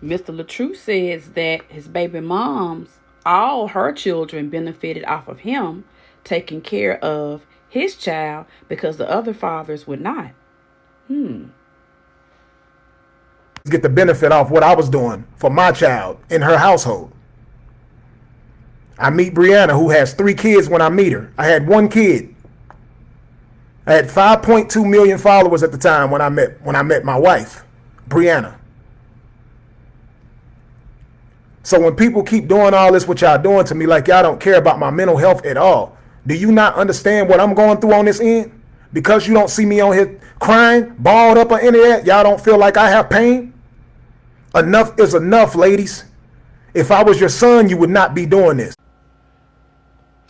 Mr. LATRUTH says that his baby moms, all her children benefited off of him taking care of his child because the other fathers would not. Get the benefit off what I was doing for my child in her household. I meet Brianna, who has 3 kids when I meet her. I had 1 kid. I had 5.2 million followers at the time when I met my wife, Brianna. So when people keep doing all this, what y'all doing to me, like y'all don't care about my mental health at all, do you not understand what I'm going through on this end? Because you don't see me on here crying, balled up on any of that, y'all don't feel like I have pain? Enough is enough, ladies. If I was your son, you would not be doing this.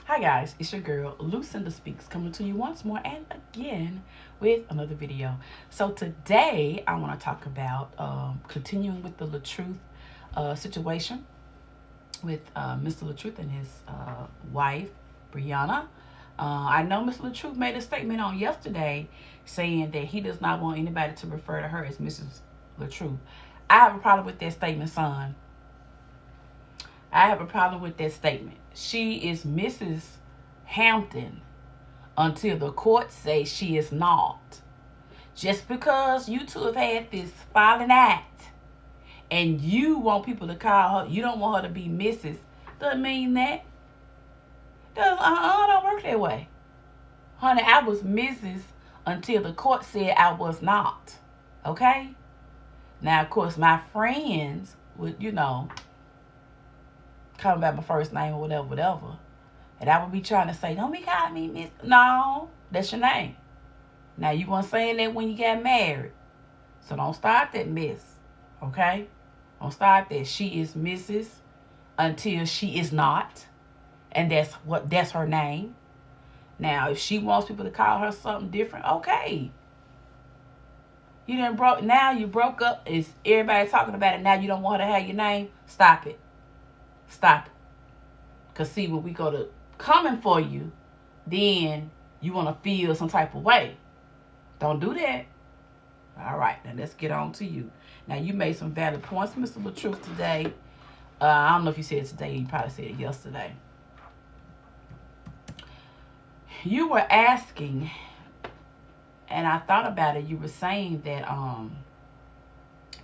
Hi guys, it's your girl Lucinda Speaks, coming to you once more and again with another video. So today I want to talk about continuing with the LATRUTH situation with Mr. LATRUTH and his wife Brianna. I know Mr. LATRUTH made a statement on yesterday saying that he does not want anybody to refer to her as Mrs. LATRUTH. I have a problem with that statement, son. I have a problem with that statement. She is Mrs. Hampton until the court says she is not. Just because you two have had this falling out and you want people to call her, you don't want her to be Mrs., doesn't mean that. Don't work that way. Honey, I was Mrs. until the court said I was not. Okay? Now, of course, my friends would, call me by my first name or whatever. And I would be trying to say, don't be calling me Miss. No, that's your name. Now, you weren't saying that when you got married. So don't start that mess. Okay? Don't start that. She is Mrs. until she is not. And that's her name. Now, if she wants people to call her something different, okay. You broke up. Is everybody talking about it? Now you don't want her to have your name? Stop it. Stop it. Because see, when we go to coming for you, then you want to feel some type of way. Don't do that. All right, now let's get on to you. Now, you made some valid points, Mr. LATRUTH, today. I don't know if you said it today. You probably said it yesterday. You were asking, and I thought about it, you were saying that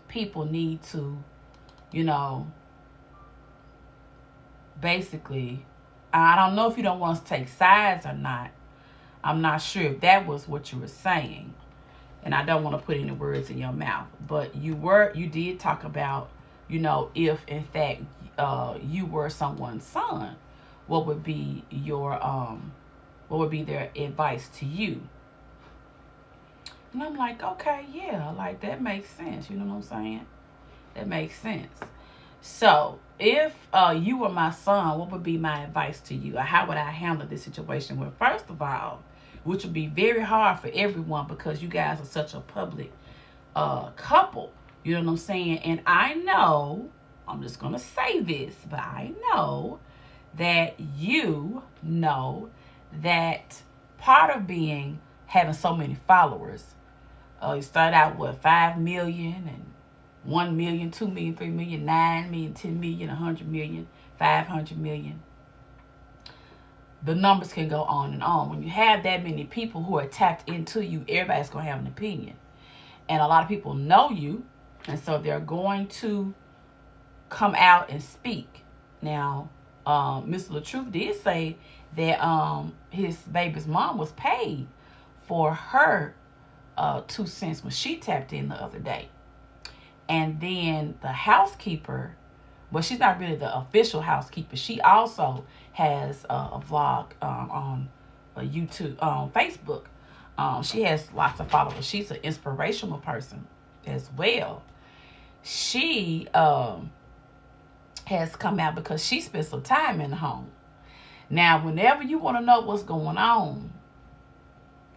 people need to, basically, I don't know if you don't want us to take sides or not. I'm not sure if that was what you were saying. And I don't want to put any words in your mouth. But you did talk about, if in fact you were someone's son, what would be their advice to you? And I'm like, okay, yeah, like that makes sense. You know what I'm saying? That makes sense. So if you were my son, what would be my advice to you? Or how would I handle this situation? Well, first of all, which would be very hard for everyone because you guys are such a public couple. You know what I'm saying? And I know, I'm just going to say this, but I know that you know that part of having so many followers, you start out with 5 million and 1 million, 2 million, 3 million, 9 million, 10 million, 100 million, 500 million. The numbers can go on and on. When you have that many people who are tapped into you, everybody's going to have an opinion. And a lot of people know you, and so they're going to come out and speak. Now, Mr. LATRUTH did say that his baby's mom was paid for her 2 cents when she tapped in the other day. And then the housekeeper, well, she's not really the official housekeeper. She also has a vlog on YouTube, on Facebook. She has lots of followers. She's an inspirational person as well. She has come out because she spent some time in the home. Now, whenever you want to know what's going on,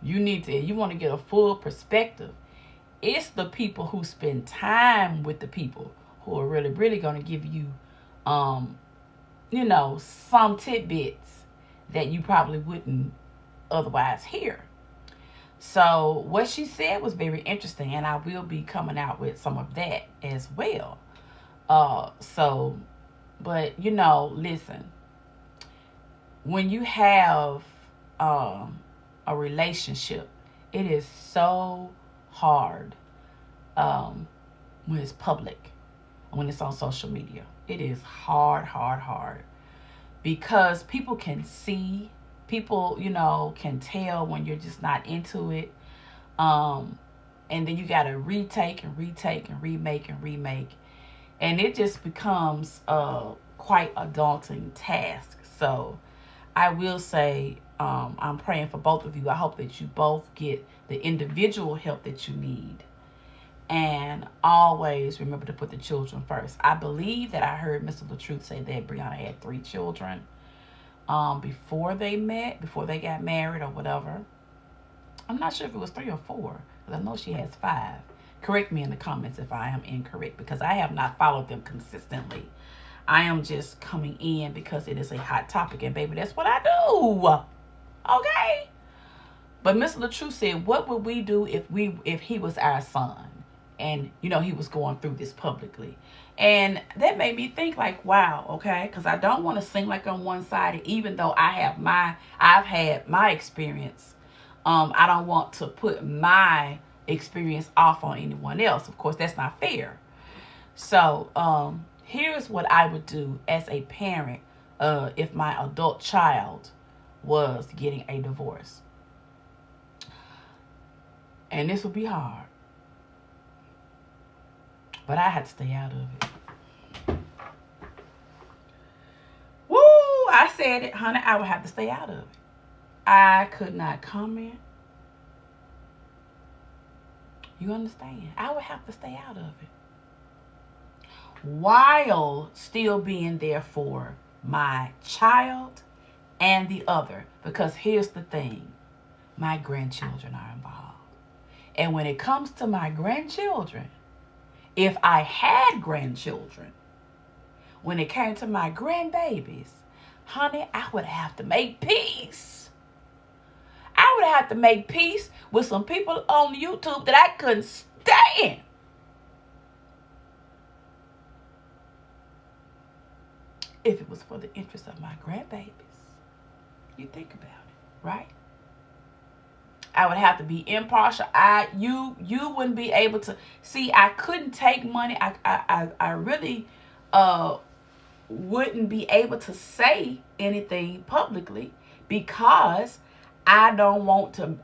you want to get a full perspective. It's the people who spend time with the people who are really, really going to give you, some tidbits that you probably wouldn't otherwise hear. So what she said was very interesting, and I will be coming out with some of that as well. So, but listen, when you have a relationship, it is so hard when it's public, when it's on social media. It is hard, hard, hard because people can see, people, can tell when you're just not into it. Um, and then you got to retake and retake and remake and remake. And it just becomes quite a daunting task. So I will say, I'm praying for both of you. I hope that you both get the individual help that you need. And always remember to put the children first. I believe that I heard Mr. LATRUTH say that Brianna had 3 children before they met, before they got married or whatever. I'm not sure if it was 3 or 4, because I know she has 5. Correct me in the comments if I am incorrect, because I have not followed them consistently. I am just coming in because it is a hot topic, and baby, that's what I do. Okay? But Mr. LATRUTH said, what would we do if he was our son? And, he was going through this publicly. And that made me think like, wow, okay? Because I don't want to seem like I'm one-sided, even though I've had my experience. I don't want to put my experience off on anyone else. Of course, that's not fair. So, here's what I would do as a parent if my adult child was getting a divorce. And this would be hard. But I had to stay out of it. Woo! I said it, honey. I would have to stay out of it. I could not comment. You understand? I would have to stay out of it. While still being there for my child and the other. Because here's the thing. My grandchildren are involved. And when it comes to my grandchildren, if I had grandchildren, when it came to my grandbabies, honey, I would have to make peace. I would have to make peace with some people on YouTube that I couldn't stand. If it was for the interest of my grandbabies. You think about it, right? I would have to be impartial. You wouldn't be able to see. I couldn't take money. I really wouldn't be able to say anything publicly because I don't want to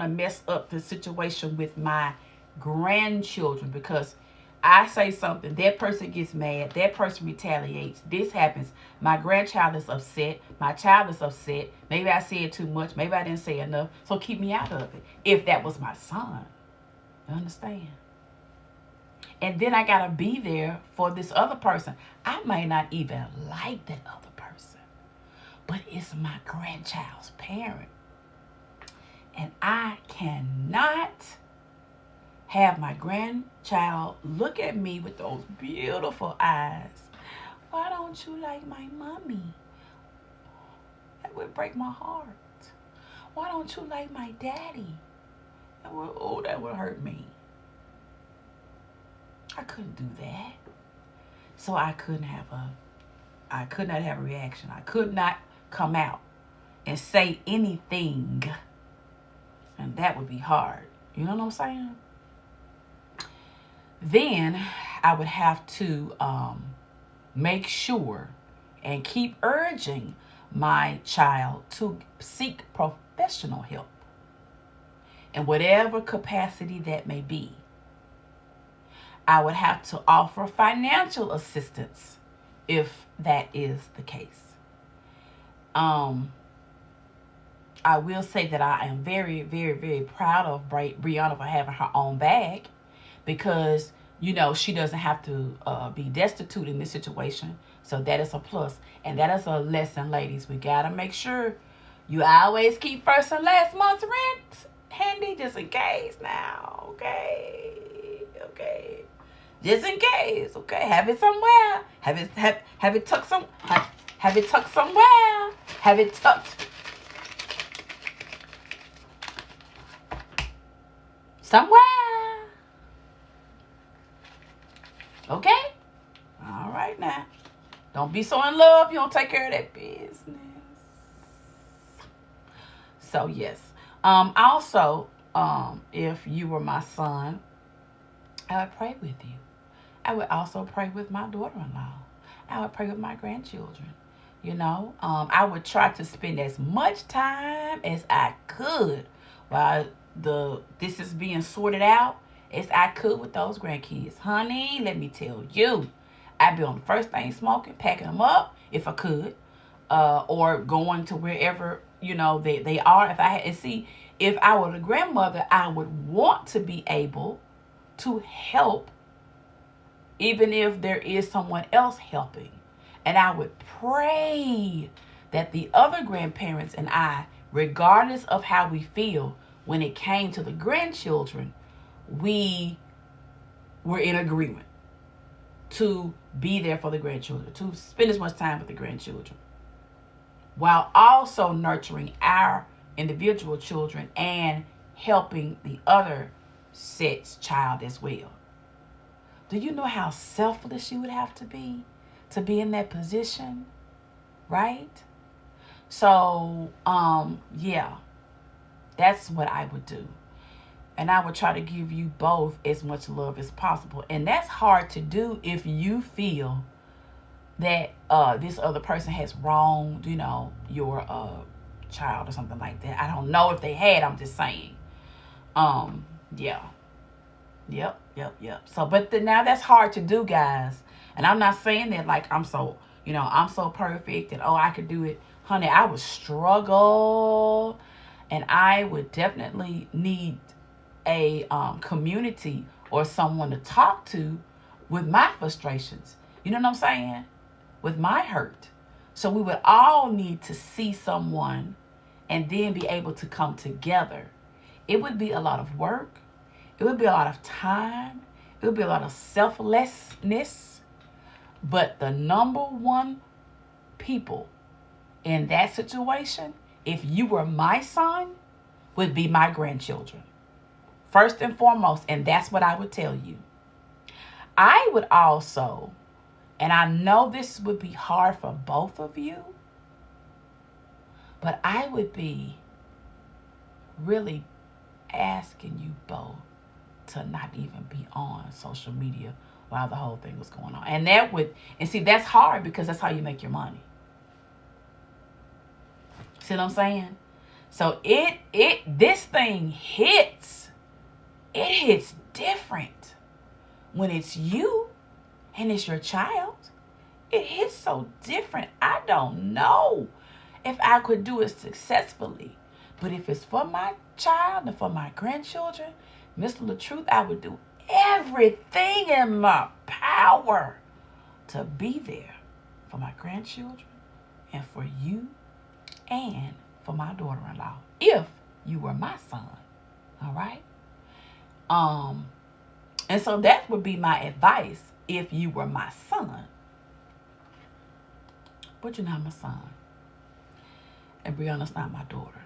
mess up the situation with my grandchildren, because I say something, that person gets mad, that person retaliates, this happens, my grandchild is upset, my child is upset, maybe I said too much, maybe I didn't say enough, so keep me out of it. If that was my son, you understand? And then I gotta be there for this other person. I may not even like that other person, but it's my grandchild's parent. And I cannot have my grandchild look at me with those beautiful eyes. Why don't you like my mommy? That would break my heart. Why don't you like my daddy? That would hurt me. I couldn't do that. So I could not have a reaction. I could not come out and say anything. And that would be hard. You know what I'm saying? Then I would have to make sure and keep urging my child to seek professional help in whatever capacity that may be. I would have to offer financial assistance if that is the case. I will say that I am very, very, very proud of Brianna for having her own bag, because, she doesn't have to be destitute in this situation. So that is a plus. And that is a lesson, ladies. We got to make sure you always keep first and last month's rent handy, just in case now. Okay. Just in case. Okay. Have it somewhere. Have it tucked somewhere. Have it tucked somewhere. Okay? right now. Don't be so in love you don't take care of that business. So yes. Also, if you were my son, I would pray with you. I would also pray with my daughter-in-law. I would pray with my grandchildren. I would try to spend as much time as I could while this is being sorted out as I could with those grandkids. Honey, let me tell you, I'd be on the first thing smoking, packing them up if I could, or going to wherever they are. If I were the grandmother, I would want to be able to help, even if there is someone else helping. And I would pray that the other grandparents and I, regardless of how we feel when it came to the grandchildren, we were in agreement to be there for the grandchildren, to spend as much time with the grandchildren, while also nurturing our individual children and helping the other set's child as well. Do you know how selfless you would have to be in that position? Right? So, yeah, that's what I would do. And I would try to give you both as much love as possible. And that's hard to do if you feel that this other person has wronged, your child or something like that. I don't know if they had, I'm just saying. Yeah. Yep. So, but now that's hard to do, guys. And I'm not saying that like I'm so perfect and I could do it. Honey, I would struggle, and I would definitely need a community or someone to talk to with my frustrations. You know what I'm saying? With my hurt. So we would all need to see someone and then be able to come together. It would be a lot of work. It would be a lot of time. It would be a lot of selflessness. But the number one people in that situation, if you were my son, would be my grandchildren. First and foremost, and that's what I would tell you. I would also, and I know this would be hard for both of you, but I would be really asking you both to not even be on social media while the whole thing was going on. And that's hard because that's how you make your money. See what I'm saying? So this thing hits. It hits different when it's you and it's your child. It hits so different. I don't know if I could do it successfully. But if it's for my child and for my grandchildren, Mr. LATRUTH, I would do everything in my power to be there for my grandchildren and for you and for my daughter-in-law, if you were my son. All right? And so that would be my advice if you were my son. But you're not my son. And Brianna's not my daughter.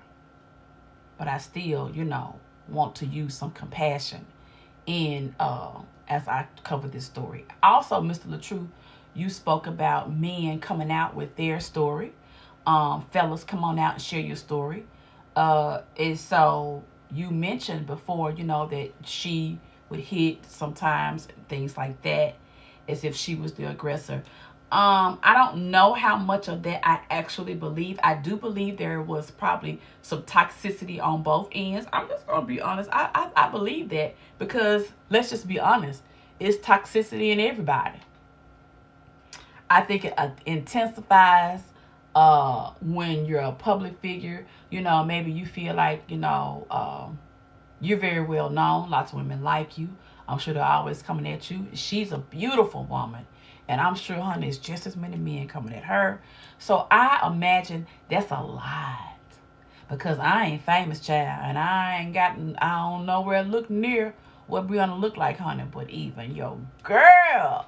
But I still, want to use some compassion in as I cover this story. Also, Mr. LATRUTH, you spoke about men coming out with their story. Fellas, come on out and share your story. And so you mentioned before, that she would hit sometimes, things like that, as if she was the aggressor. I don't know how much of that I actually believe. I do believe there was probably some toxicity on both ends. I'm just going to be honest. I believe that because, let's just be honest, it's toxicity in everybody. I think it intensifies when you're a public figure. Maybe you feel like, you're very well known. Lots of women like you. I'm sure they're always coming at you. She's a beautiful woman. And I'm sure, honey, there's just as many men coming at her. So I imagine that's a lot. Because I ain't famous, child. And I don't know where I look near what Brianna look like, honey. But even your girl,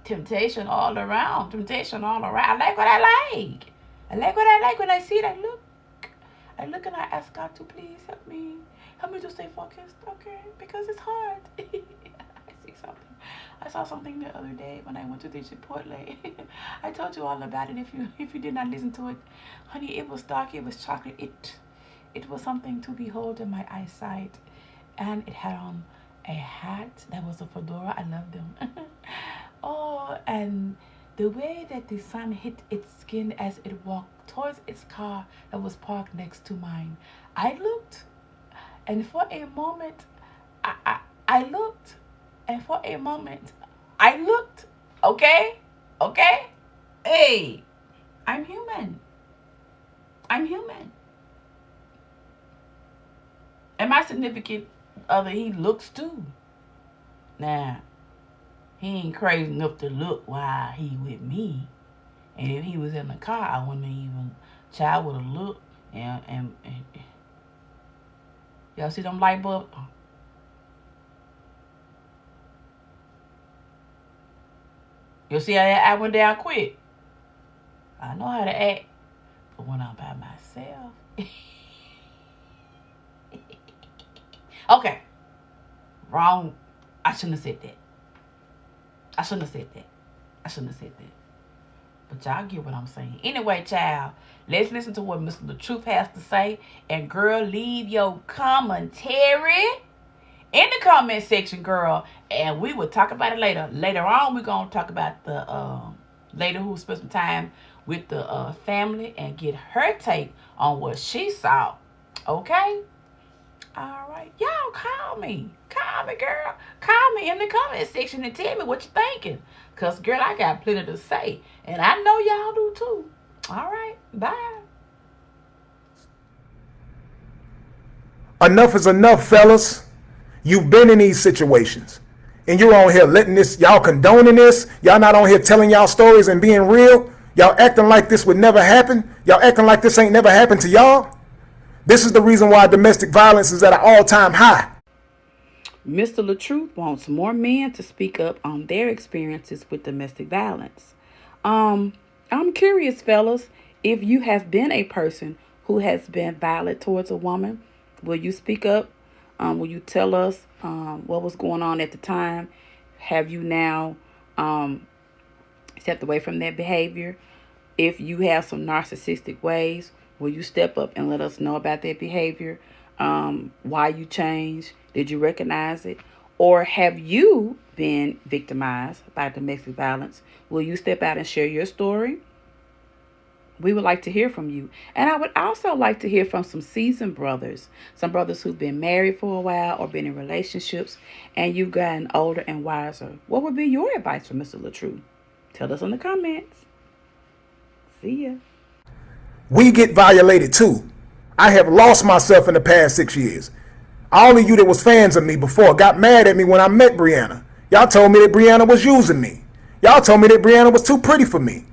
temptation all around. I like what I like. I like what I like when I see that look. I look and I ask God to please help me to stay focused, okay? Because it's hard. I see something. I saw something the other day when I went to the Chipotle. I told you all about it if you did not listen to it. Honey, it was dark, it was chocolate. It was something to behold in my eyesight. And it had on a hat that was a fedora. I love them. Oh, and the way that the sun hit its skin as it walked towards its car that was parked next to mine. I looked, and for a moment, I looked, and for a moment, I looked. Okay? Okay? Hey, I'm human. I'm human. And my significant other, he looks too. Now, he ain't crazy enough to look while he with me. And if he was in the car, I wouldn't even, child would have looked. And y'all see them light bulbs? You see how I went down quick? I know how to act. But when I'm by myself. Okay. Wrong. I shouldn't have said that. I shouldn't have said that. But y'all get what I'm saying. Anyway, child, let's listen to what Mr. LATRUTH has to say. And girl, leave your commentary in the comment section, girl. And we will talk about it later. Later on, we're going to talk about the lady who spent some time with the family and get her take on what she saw. Okay? All right. Y'all call me. Call me, girl. Call me in the comment section and tell me what you're thinking. Because, girl, I got plenty to say. And I know y'all do too. All right. Bye. Enough is enough, fellas. You've been in these situations. And you're on here letting this, y'all condoning this. Y'all not on here telling y'all stories and being real. Y'all acting like this would never happen. Y'all acting like this ain't never happened to y'all. This is the reason why domestic violence is at an all-time high. Mr. LATRUTH wants more men to speak up on their experiences with domestic violence. I'm curious, fellas, if you have been a person who has been violent towards a woman, will you speak up? Will you tell us what was going on at the time? Have you now stepped away from that behavior? If you have some narcissistic ways, will you step up and let us know about that behavior? Why you changed? Did you recognize it? Or have you been victimized by domestic violence? Will you step out and share your story? We would like to hear from you. And I would also like to hear from some seasoned brothers. Some brothers who've been married for a while or been in relationships and you've gotten older and wiser. What would be your advice for Mr. LATRUTH? Tell us in the comments. See ya. We get violated too. I have lost myself in the past 6 years. All of you that was fans of me before got mad at me when I met Brianna. Y'all told me that Brianna was using me. Y'all told me that Brianna was too pretty for me.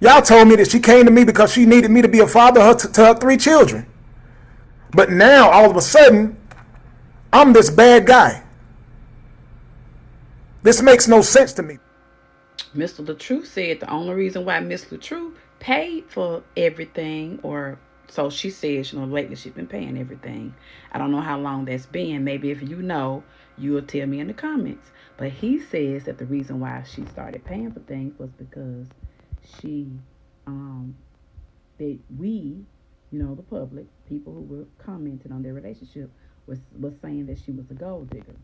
Y'all told me that she came to me because she needed me to be a father to her 3 children. But now, all of a sudden, I'm this bad guy. This makes no sense to me. Mr. LATRUTH said the only reason why Miss LATRUTH paid for everything, or so she says, lately she's been paying everything. I don't know how long that's been. Maybe if you know, you will tell me in the comments. But he says that the reason why she started paying for things was because she, that we, the public, people who were commenting on their relationship, was saying that she was a gold digger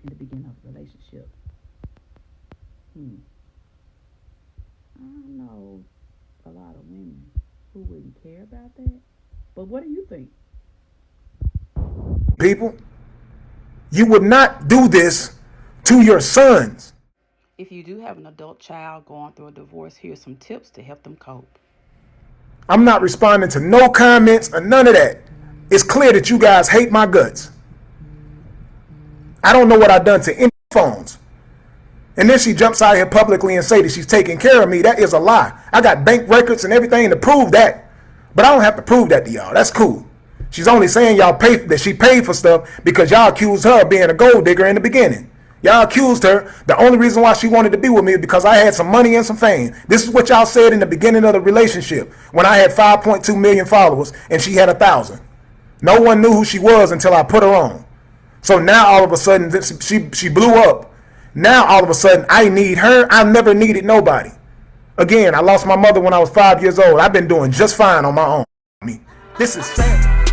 in the beginning of the relationship. I don't know a lot of women who wouldn't care about that. But what do you think? People, you would not do this to your sons. If you do have an adult child going through a divorce, here's some tips to help them cope. I'm not responding to no comments or none of that. It's clear that you guys hate my guts. I don't know what I've done to any phones. And then she jumps out here publicly and say that she's taking care of me. That is a lie. I got bank records and everything to prove that. But I don't have to prove that to y'all. That's cool. She's only saying y'all that she paid for stuff because y'all accused her of being a gold digger in the beginning. Y'all accused her. The only reason why she wanted to be with me is because I had some money and some fame. This is what y'all said in the beginning of the relationship when I had 5.2 million followers and she had 1,000. No one knew who she was until I put her on. So now all of a sudden she blew up. Now all of a sudden I need her. I never needed nobody. Again, I lost my mother when I was 5 years old. I've been doing just fine on my own. This is sad.